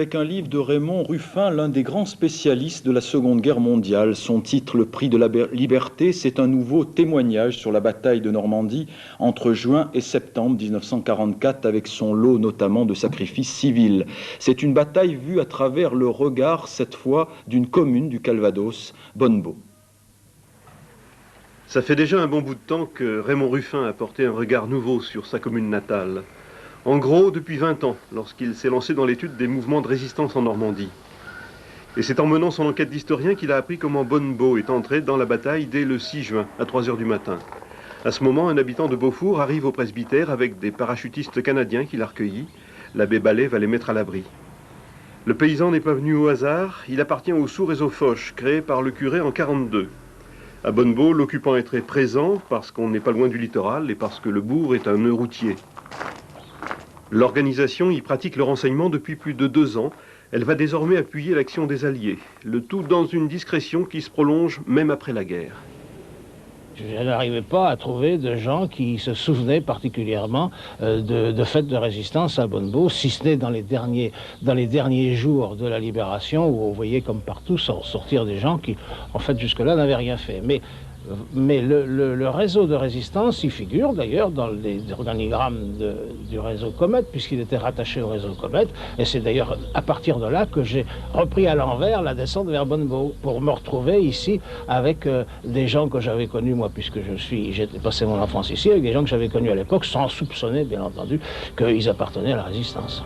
Avec un livre de Raymond Ruffin, l'un des grands spécialistes de la Seconde Guerre mondiale. Son titre, Le Prix de la Liberté, c'est un nouveau témoignage sur la bataille de Normandie entre juin et septembre 1944, avec son lot notamment de sacrifices civils. C'est une bataille vue à travers le regard, cette fois, d'une commune du Calvados, Bonnebaut. Ça fait déjà un bon bout de temps que Raymond Ruffin a porté un regard nouveau sur sa commune natale. En gros, depuis 20 ans, lorsqu'il s'est lancé dans l'étude des mouvements de résistance en Normandie. Et c'est en menant son enquête d'historien qu'il a appris comment Bonnebaut est entré dans la bataille dès le 6 juin, à 3 h du matin. À ce moment, un habitant de Beaufour arrive au presbytère avec des parachutistes canadiens qu'il a recueillis. L'abbé Ballet va les mettre à l'abri. Le paysan n'est pas venu au hasard, il appartient au sous-réseau Foch, créé par le curé en 42. À Bonnebaut, l'occupant est très présent parce qu'on n'est pas loin du littoral et parce que le bourg est un nœud routier. L'organisation y pratique le renseignement depuis plus de 2 ans. Elle va désormais appuyer l'action des Alliés, le tout dans une discrétion qui se prolonge même après la guerre. Je n'arrivais pas à trouver de gens qui se souvenaient particulièrement de fêtes de résistance à Bonnebaut, si ce n'est dans les derniers jours de la libération, où on voyait comme partout sortir des gens qui, en fait, jusque-là, n'avaient rien fait. Mais le réseau de résistance, il figure d'ailleurs dans les organigrammes du réseau Comète, puisqu'il était rattaché au réseau Comète, et c'est d'ailleurs à partir de là que j'ai repris à l'envers la descente vers Bonnebaut, pour me retrouver ici avec des gens que j'avais connus, moi, puisque j'ai passé mon enfance ici, avec des gens que j'avais connus à l'époque, sans soupçonner, bien entendu, qu'ils appartenaient à la résistance.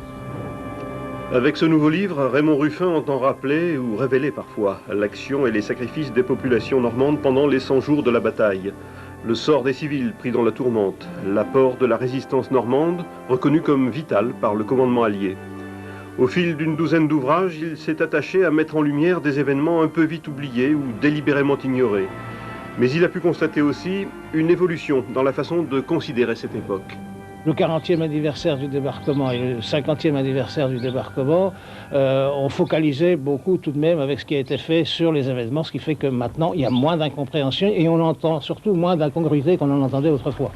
Avec ce nouveau livre, Raymond Ruffin entend rappeler, ou révéler parfois, l'action et les sacrifices des populations normandes pendant les 100 jours de la bataille. Le sort des civils pris dans la tourmente, l'apport de la résistance normande, reconnu comme vital par le commandement allié. Au fil d'une douzaine d'ouvrages, il s'est attaché à mettre en lumière des événements un peu vite oubliés ou délibérément ignorés. Mais il a pu constater aussi une évolution dans la façon de considérer cette époque. Le 40e anniversaire du débarquement et le 50e anniversaire du débarquement ont focalisé beaucoup tout de même avec ce qui a été fait sur les événements, ce qui fait que maintenant il y a moins d'incompréhension et on entend surtout moins d'incongruité qu'on en entendait autrefois.